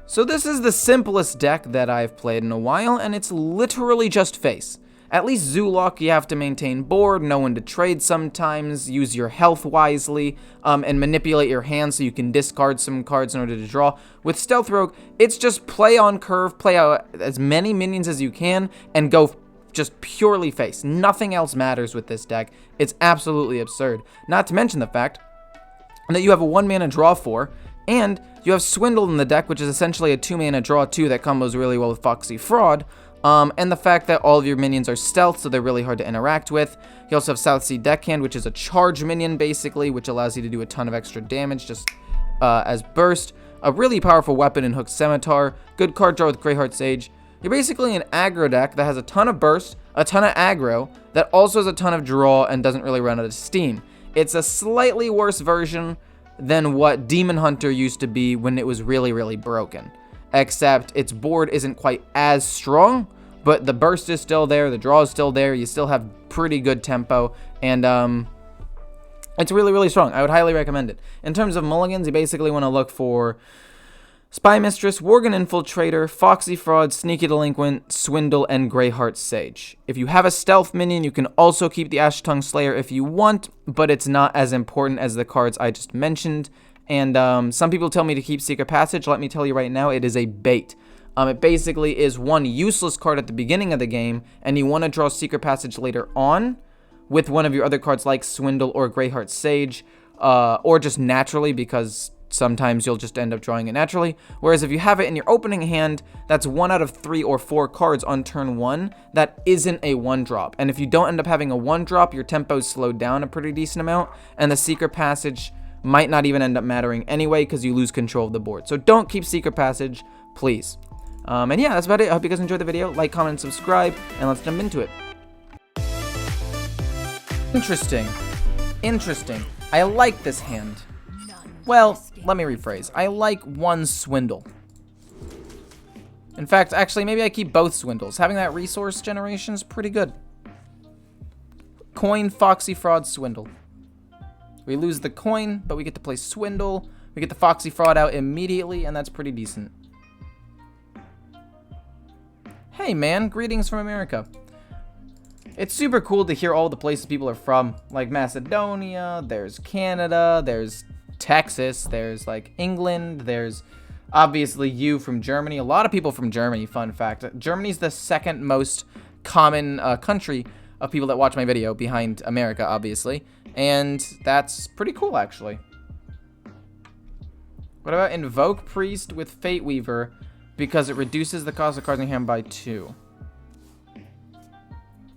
So this is the simplest deck that I've played in a while, and it's literally just face. At least Zoolock, you have to maintain board, know when to trade sometimes, use your health wisely, and manipulate your hand so you can discard some cards in order to draw. With Stealth Rogue, it's just play on curve, play out as many minions as you can, and go just purely face. Nothing else matters with this deck. It's absolutely absurd. Not to mention the fact that you have a 1-mana draw 4, and you have Swindle in the deck, which is essentially a 2-mana draw 2 that combos really well with Foxy Fraud. And the fact that all of your minions are stealth, so they're really hard to interact with. You also have Southsea Deckhand, which is a charge minion, basically, which allows you to do a ton of extra damage just as burst. A really powerful weapon in Hooked Scimitar. Good card draw with Greyheart Sage. You're basically an aggro deck that has a ton of burst, a ton of aggro, that also has a ton of draw and doesn't really run out of steam. It's a slightly worse version than what Demon Hunter used to be when it was really, really broken. Except its board isn't quite as strong, but the burst is still there, the draw is still there, you still have pretty good tempo, and it's really, really strong. I would highly recommend it. In terms of mulligans, you basically want to look for Spy Mistress, Worgen Infiltrator, Foxy Fraud, Sneaky Delinquent, Swindle, and Greyheart Sage. If you have a stealth minion, you can also keep the Ash Tongue Slayer if you want, but it's not as important as the cards I just mentioned. And some people tell me to keep Secret Passage. Let me tell you right now, it is a bait. It basically is one useless card at the beginning of the game, and you want to draw Secret Passage later on with one of your other cards like Swindle or Greyheart Sage, or just naturally, because sometimes you'll just end up drawing it naturally. Whereas if you have it in your opening hand, that's 1 out of 3 or 4 cards on turn 1 that isn't a 1-drop. And if you don't end up having a 1-drop, your tempo's slowed down a pretty decent amount, and the Secret Passage might not even end up mattering anyway because you lose control of the board. So don't keep Secret Passage, please. And yeah, that's about it. I hope you guys enjoyed the video. Like, comment, and subscribe, and let's jump into it. Interesting. I like this hand. Well, let me rephrase. I like one Swindle. In fact, actually, maybe I keep both Swindles. Having that resource generation is pretty good. Coin, Foxy Fraud, Swindle. We lose the coin, but we get to play Swindle. We get the Foxy Fraud out immediately, and that's pretty decent. Hey man, greetings from America. It's super cool to hear all the places people are from, like Macedonia, there's Canada, there's Texas, there's like England, there's obviously you from Germany, a lot of people from Germany, fun fact. Germany's the second most common country of people that watch my video, behind America, obviously, and that's pretty cool, actually. What about Invoke Priest with Fate Weaver, because it reduces the cost of cards in hand by 2.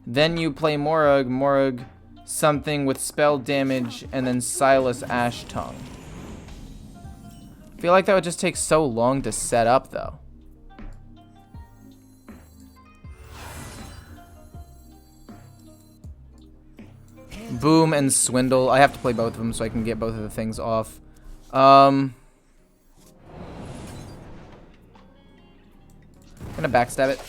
Then you play Morug, something with spell damage, and then Silas Ash Tongue. I feel like that would just take so long to set up, though. Boom and Swindle. I have to play both of them so I can get both of the things off. I'm gonna backstab it.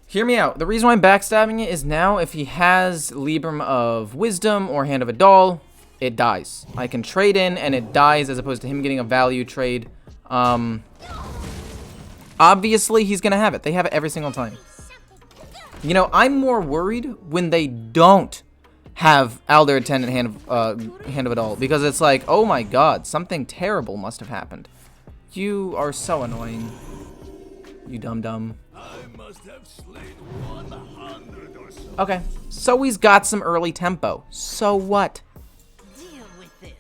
Hear me out. The reason why I'm backstabbing it is now if he has Libram of Wisdom or Hand of a Doll, it dies. I can trade in and it dies as opposed to him getting a value trade. Obviously he's gonna have it. They have it every single time. You know, I'm more worried when they don't have Alder Attendant Hand of a Doll, because it's like, oh my god, something terrible must have happened. You are so annoying. You dum-dum. Okay, so he's got some early tempo. So what? Deal with him.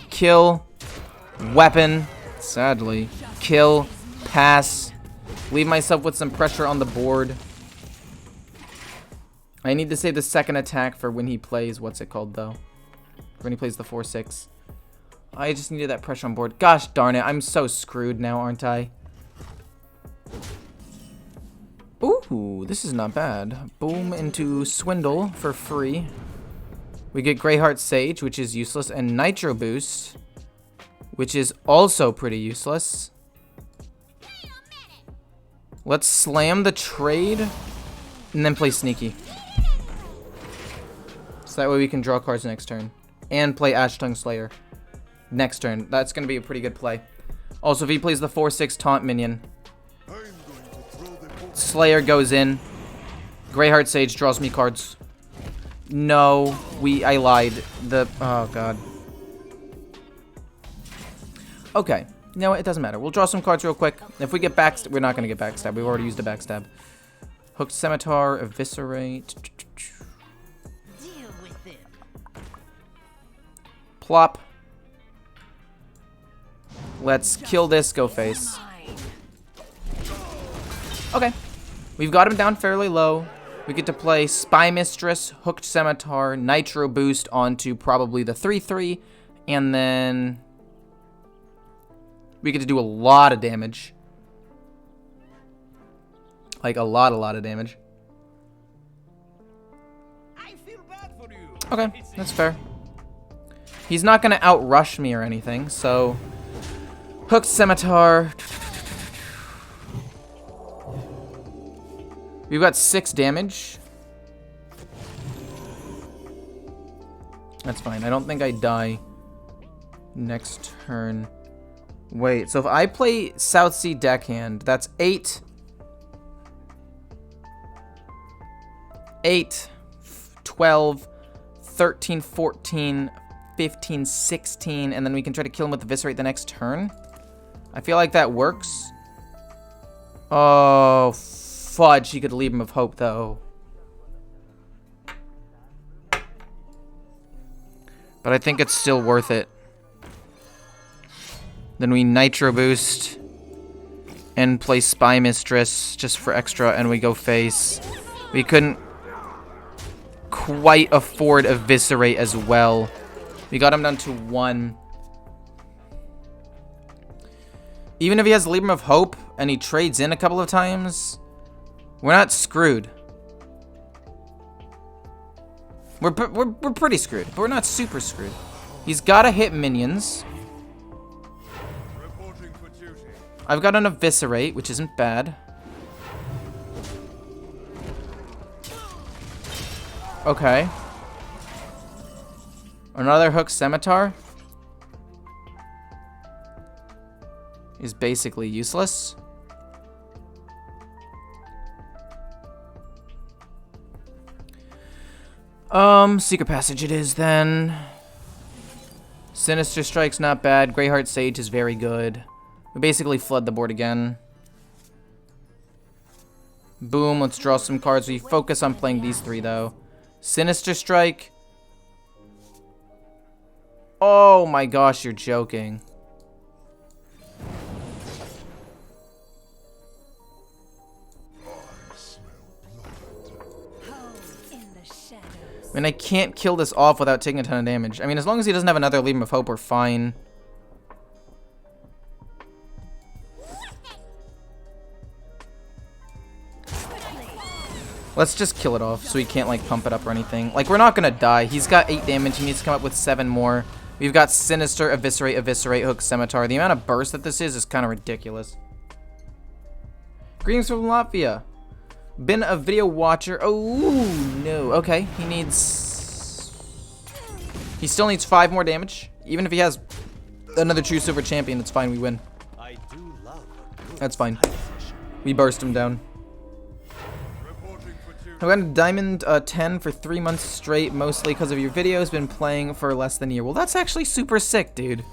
Kill. Weapon. Sadly. Kill. Pass. Leave myself with some pressure on the board. I need to save the second attack for when he plays, what's it called though? When he plays the 4/6. I just needed that pressure on board. Gosh darn it, I'm so screwed now, aren't I? Ooh, this is not bad. Boom into Swindle for free. We get Greyheart Sage, which is useless, and Nitro Boost, which is also pretty useless. Let's slam the trade and then play Sneaky. So that way we can draw cards next turn. and play Ashtongue Slayer next turn. That's going to be a pretty good play. Also, if he plays the 4/6 taunt minion, Slayer goes in. Greyheart Sage draws me cards. No, I lied. Oh god. Okay. No, it doesn't matter. We'll draw some cards real quick. If we get backstab, we're not going to get backstab. We've already used a backstab. Hooked Scimitar, Eviscerate. Deal with it. Plop. Let's kill this, go face. Okay. We've got him down fairly low. We get to play Spy Mistress, Hooked Scimitar, Nitro Boost onto probably the 3/3, and then we get to do a lot of damage. Like a lot of damage. I feel bad for you. Okay, that's fair. He's not gonna outrush me or anything, so Hooked Scimitar. We've got 6 damage. That's fine. I don't think I die next turn. Wait, so if I play South Sea Deckhand, that's 8. 8, 12, 13, 14, 15, 16, and then we can try to kill him with Eviscerate the next turn. I feel like that works. Oh, fudge. He could leave him of hope, though. But I think it's still worth it. Then we Nitro Boost and play Spy Mistress just for extra, and we go face. We couldn't quite afford Eviscerate as well. We got him down to 1. Even if he has Libram of Hope and he trades in a couple of times, we're not screwed. We're pretty screwed, but we're not super screwed. He's got to hit minions. I've got an Eviscerate, which isn't bad. Okay. Another Hook Scimitar is basically useless. Secret Passage it is then. Sinister Strike's not bad. Greyheart Sage is very good. We basically flood the board again. Boom, let's draw some cards. We focus on playing these 3 though. Sinister Strike. Oh my gosh, you're joking. I mean, I can't kill this off without taking a ton of damage. I mean, as long as he doesn't have another Libram of Hope, we're fine. Let's just kill it off so he can't, like, pump it up or anything. Like, we're not gonna die. He's got 8 damage. He needs to come up with 7 more. We've got Sinister, Eviscerate, Eviscerate, Hook, Scimitar. The amount of burst that this is kind of ridiculous. Greetings from Latvia. Been a video watcher. Oh, no. Okay, he still needs 5 more damage. Even if he has another true silver champion, it's fine. We win. That's fine. We burst him down. I got a Diamond 10 for 3 months straight, mostly because of your videos. Been playing for less than a year. Well, that's actually super sick, dude.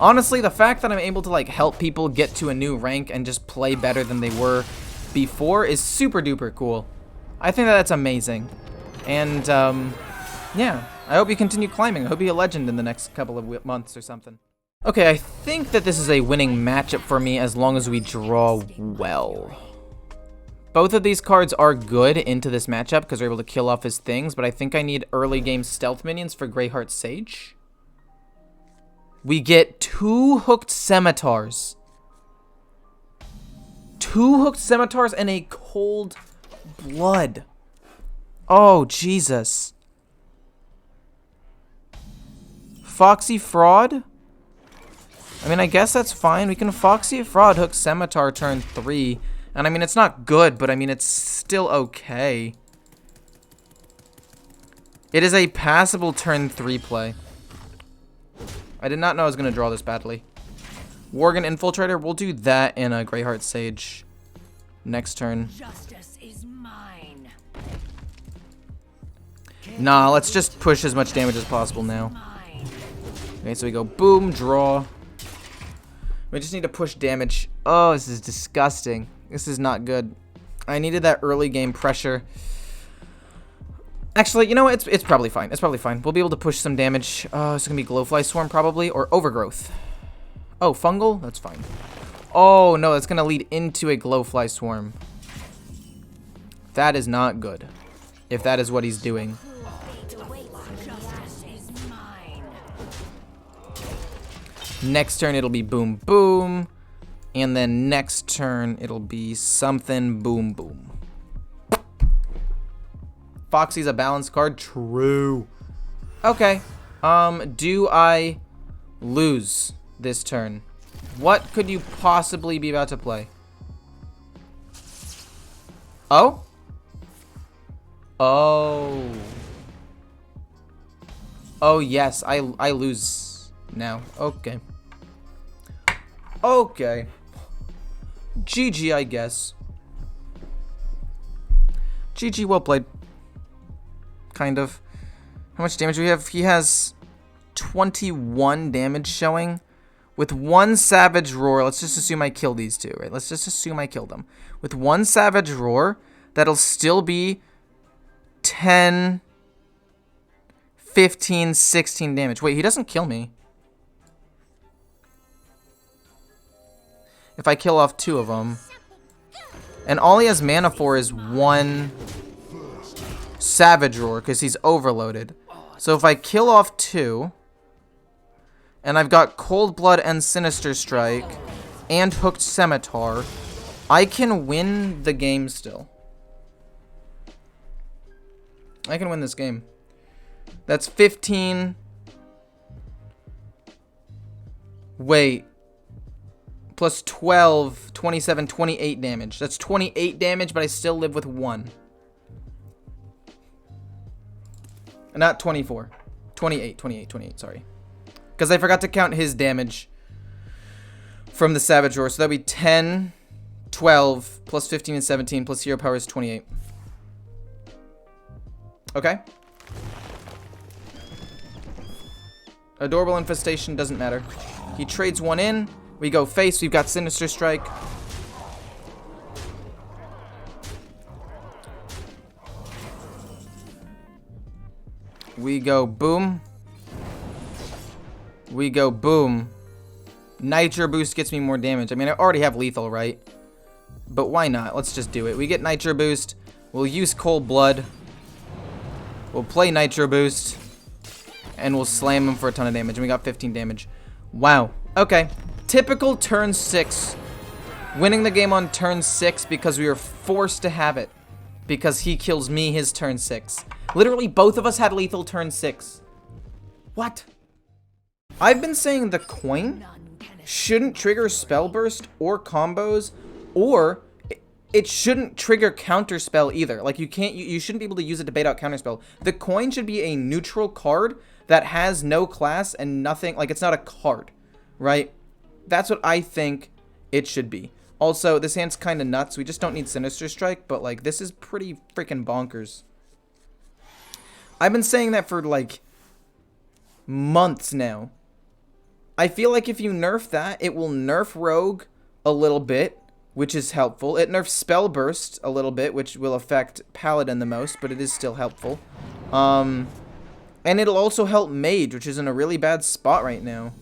Honestly, the fact that I'm able to, like, help people get to a new rank and just play better than they were before is super duper cool. I think that's amazing. And, yeah. I hope you continue climbing. I hope you're a legend in the next couple of months or something. Okay, I think that this is a winning matchup for me as long as we draw well. Both of these cards are good into this matchup because they're able to kill off his things, but I think I need early game stealth minions for Greyheart Sage. We get 2 Hooked Scimitars. 2 Hooked Scimitars and a Cold Blood. Oh, Jesus. Foxy Fraud? I mean, I guess that's fine. We can Foxy Fraud Hook Scimitar turn 3. And I mean, it's not good, but I mean, it's still okay. It is a passable turn 3 play. I did not know I was going to draw this badly. Worgen Infiltrator, we'll do that in a Greyheart Sage next turn. Justice is mine. Nah, let's just push as much damage as possible now. Mine. Okay, so we go boom, draw. We just need to push damage. Oh, this is disgusting. This is not good. I needed that early game pressure. Actually, you know what? It's probably fine. It's probably fine. We'll be able to push some damage. It's going to be Glowfly Swarm probably, or Overgrowth. Oh, Fungal? That's fine. Oh, no, that's going to lead into a Glowfly Swarm. That is not good, if that is what he's doing. Justice is mine. Next turn, it'll be Boom Boom. And then next turn, it'll be something Boom Boom. Foxy's a balanced card? True. Okay. Do I lose this turn? What could you possibly be about to play? Oh? Oh. Oh, yes. I lose now. Okay. Okay. GG, I guess. GG, well played. Kind of. How much damage do we have? He has 21 damage showing. With one Savage Roar, let's just assume I kill these two, right? Let's just assume I kill them. With one Savage Roar, that'll still be 10, 15, 16 damage. Wait, he doesn't kill me. If I kill off two of them. And all he has mana for is one Savage Roar, because he's overloaded. So if I kill off two, and I've got Cold Blood and Sinister Strike, and Hooked Scimitar, I can win the game still. I can win this game. That's 15. Wait. Plus 12, 27, 28 damage. That's 28 damage, but I still live with one. Not 24. 28, sorry. Because I forgot to count his damage from the Savage Roar. So that would be 10, 12, plus 15 and 17, plus hero power is 28. Okay. Adorable Infestation doesn't matter. He trades one in. We go face. We've got Sinister Strike. We go boom. We go boom. Nitro Boost gets me more damage. I mean, I already have lethal, right? But why not? Let's just do it. We get Nitro Boost. We'll use Cold Blood. We'll play Nitro Boost. And we'll slam him for a ton of damage. And we got 15 damage. Wow. Okay. Typical turn 6. Winning the game on turn 6 because we were forced to have it. Because he kills me his turn 6. Literally, both of us had lethal turn 6. What? I've been saying the coin shouldn't trigger spell burst or combos, or it shouldn't trigger counterspell either. Like, you shouldn't be able to use it to bait out counterspell. The coin should be a neutral card that has no class and nothing. Like, it's not a card, right? That's what I think it should be. Also, this hand's kind of nuts. We just don't need Sinister Strike, but, like, this is pretty freaking bonkers. I've been saying that for, like, months now. I feel like if you nerf that, it will nerf Rogue a little bit, which is helpful. It nerfs Spell Burst a little bit, which will affect Paladin the most, but it is still helpful. And it'll also help Mage, which is in a really bad spot right now.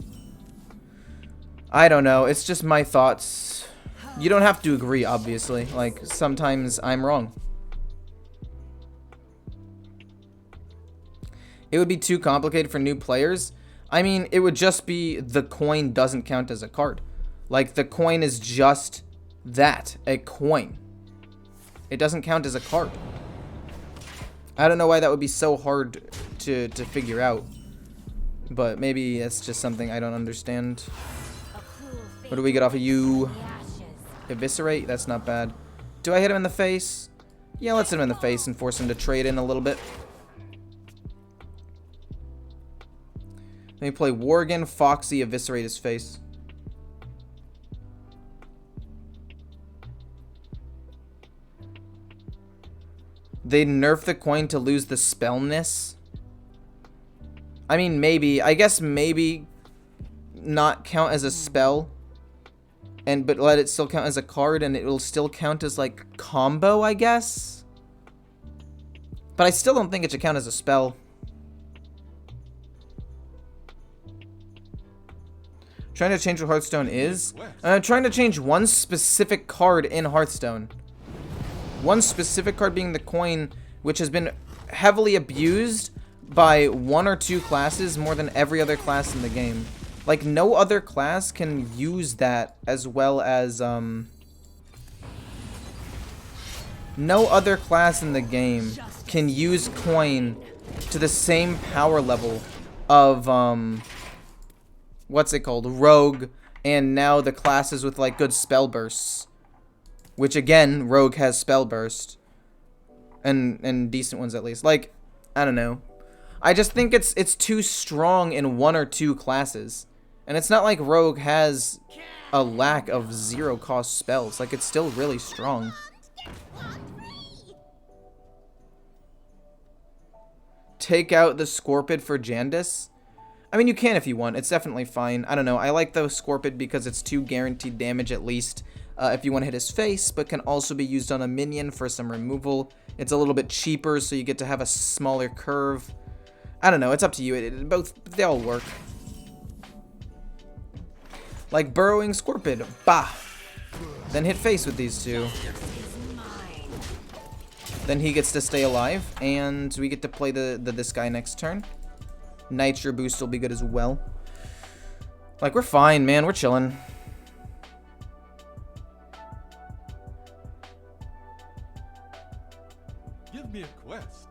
I don't know. It's just my thoughts. You don't have to agree, obviously. Like, sometimes I'm wrong. It would be too complicated for new players. I mean, it would just be the coin doesn't count as a card. Like, the coin is just that, a coin. It doesn't count as a card. I don't know why that would be so hard to figure out. But maybe it's just something I don't understand. What do we get off of you? Eviscerate? That's not bad. Do I hit him in the face? Yeah, let's hit him in the face and force him to trade in a little bit. Let me play Worgen, Foxy, eviscerate his face. They nerf the coin to lose the spellness. I mean, maybe. I guess maybe not count as a spell. But let it still count as a card, and it will still count as, like, combo, I guess? But I still don't think it should count as a spell. Trying to change what Hearthstone is? I'm trying to change one specific card in Hearthstone. One specific card being the coin, which has been heavily abused by one or two classes more than every other class in the game. Like, no other class can use that as well as, no other class in the game can use coin to the same power level of, what's it called? Rogue, and now the classes with, like, good spell bursts. Which, again, Rogue has spell burst. And decent ones, at least. Like, I don't know. I just think it's too strong in one or two classes. And it's not like Rogue has a lack of zero-cost spells. Like, it's still really strong. Take out the Scorpid for Jandis? I mean, you can if you want. It's definitely fine. I don't know. I like the Scorpid because it's 2 guaranteed damage at least if you want to hit his face, but can also be used on a minion for some removal. It's a little bit cheaper, so you get to have a smaller curve. I don't know. It's up to you. They all work. Like Burrowing Scorpid. Bah! Then hit face with these two. Then he gets to stay alive, and we get to play this guy next turn. Nitro boost will be good as well. Like, we're fine, man. We're chilling. Give me a quest.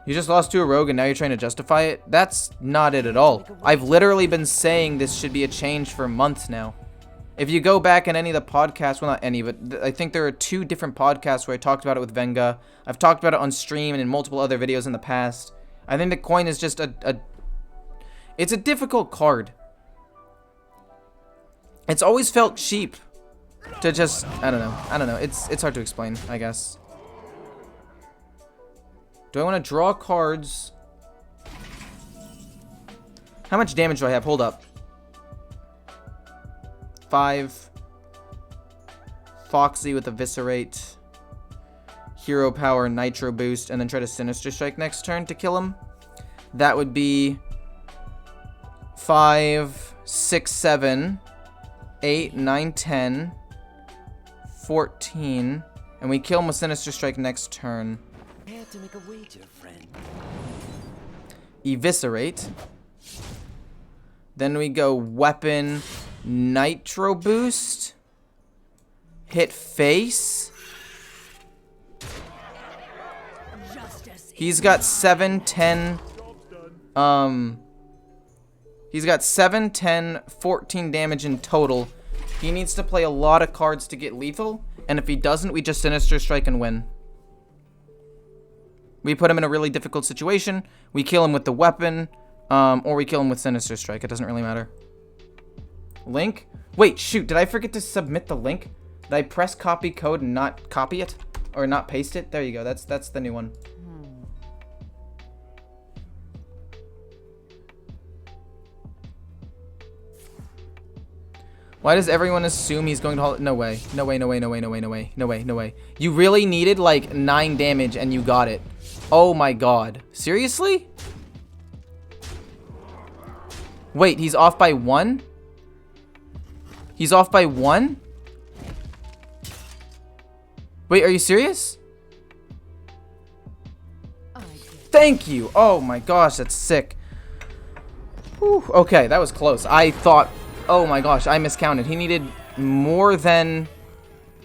You just lost to a rogue and now you're trying to justify it? That's not it at all. I've literally been saying this should be a change for months now. If you go back in any of the podcasts, well, not any, but I think there are 2 different podcasts where I talked about it with Venga. I've talked about it on stream and in multiple other videos in the past. I think the coin is just it's a difficult card. It's always felt cheap to just, I don't know. It's hard to explain, I guess. Do I want to draw cards? How much damage do I have? Hold up. 5. Foxy with Eviscerate. Hero Power, Nitro Boost, and then try to Sinister Strike next turn to kill him. That would be 5, 6, 7, 8, 9, 10, 14. And we kill him with Sinister Strike next turn. Prepare to make a wager, friend. Eviscerate. Then we go Weapon, Nitro Boost. Hit face. He's got 7, 10. He's got 7, 10, 14 damage in total. He needs to play a lot of cards to get lethal. And if he doesn't, we just Sinister Strike and win. We put him in a really difficult situation. We kill him with the weapon. Or we kill him with Sinister Strike. It doesn't really matter. Link? Wait, shoot. Did I forget to submit the link? Did I press copy code and not copy it? Or not paste it? There you go. That's the new one. Why does everyone assume he's going to hold? No way. No way, no way, no way, no way, no way, no way, no way. You really needed like 9 damage and you got it. Oh my god. Seriously? Wait, he's off by 1? He's off by 1? Wait, are you serious? Thank you. Oh my gosh, that's sick. Whew, okay, that was close. I thought, oh my gosh, I miscounted. He needed more than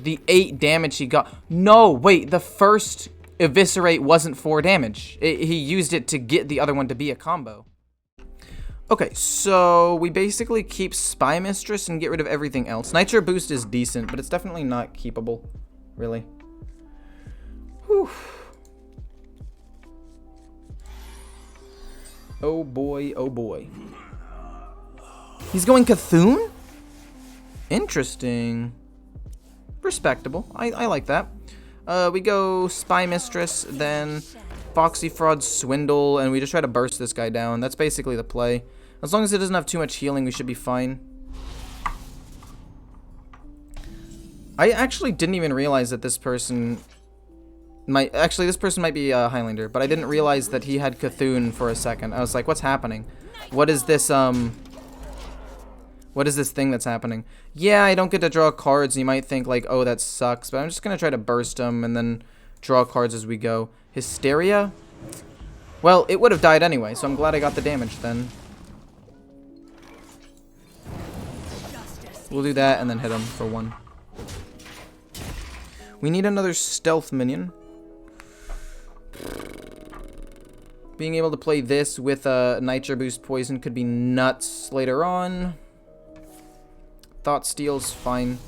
the 8 damage he got. No, wait, the first Eviscerate wasn't 4 damage. He used it to get the other one to be a combo. Okay, so we basically keep Spy Mistress and get rid of everything else. Nitro Boost is decent, but it's definitely not keepable, really. Whew. Oh boy, oh boy. He's going Cthulhu? Interesting. Respectable. I like that. We go Spy Mistress, then Foxy Fraud Swindle, and we just try to burst this guy down. That's basically the play. As long as it doesn't have too much healing, we should be fine. I actually didn't even realize that this person might... Actually, this person might be a Highlander, but I didn't realize that he had Cthulhu for a second. I was like, what's happening? What is this, What is this thing that's happening? Yeah, I don't get to draw cards. You might think, like, oh, that sucks. But I'm just going to try to burst them and then draw cards as we go. Hysteria? Well, it would have died anyway, so I'm glad I got the damage then. We'll do that and then hit him for 1. We need another stealth minion. Being able to play this with a Nitro Boost Poison could be nuts later on. Thought Steal's fine.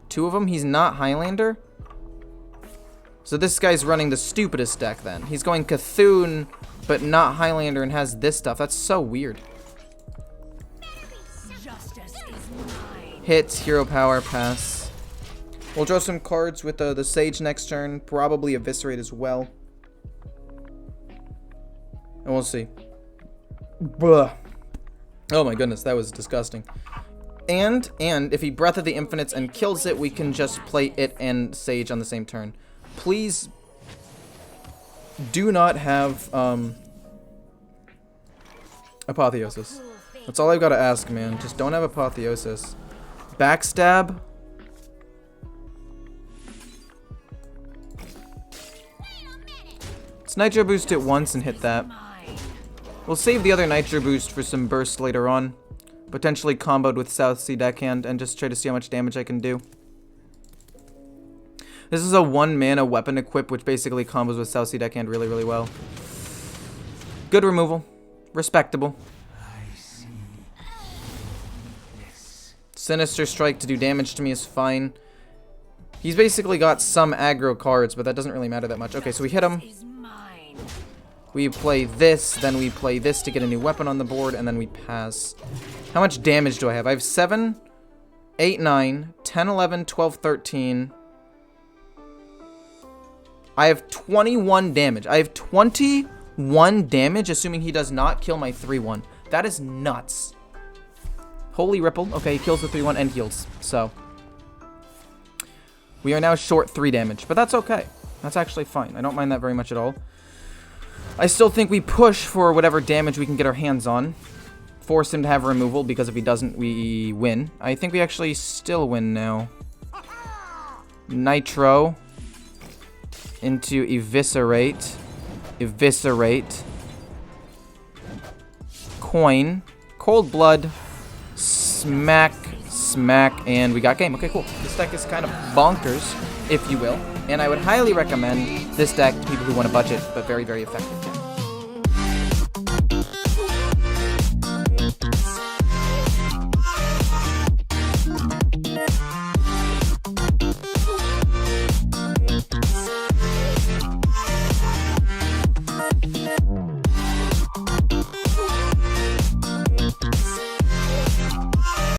2 of them? He's not Highlander? So this guy's running the stupidest deck then. He's going Cthulhu, but not Highlander and has this stuff. That's so weird. Hits, hero power, pass. We'll draw some cards with the Sage next turn. Probably Eviscerate as well. And we'll see. Blah. Oh my goodness, that was disgusting. And if he Breath of the Infinites and kills it, we can just play it and Sage on the same turn. Please do not have Apotheosis. That's all I've got to ask, man. Just don't have Apotheosis. Backstab. Let's Nitro Boost it once and hit that. We'll save the other Nitro Boost for some burst later on. Potentially comboed with South Sea Deckhand and just try to see how much damage I can do. This is a 1 mana weapon equip, which basically combos with South Sea Deckhand really, really well. Good removal. Respectable. Sinister Strike to do damage to me is fine. He's basically got some aggro cards, but that doesn't really matter that much. Okay, so we hit him. We play this, then we play this to get a new weapon on the board, and then we pass. How much damage do I have? I have 7, 8, 9, 10, 11, 12, 13. I have 21 damage. I have 21 damage, assuming he does not kill my 3-1. That is nuts. Holy Ripple. Okay, he kills the 3-1 and heals. So, we are now short 3 damage, but that's okay. That's actually fine. I don't mind that very much at all. I still think we push for whatever damage we can get our hands on. Force him to have removal, because if he doesn't, we win. I think we actually still win now. Nitro. Into Eviscerate. Eviscerate. Coin. Cold Blood. Smack. Smack. And we got game. Okay, cool. This deck is kind of bonkers, if you will. And I would highly recommend this deck to people who want a budget, but very, very effective.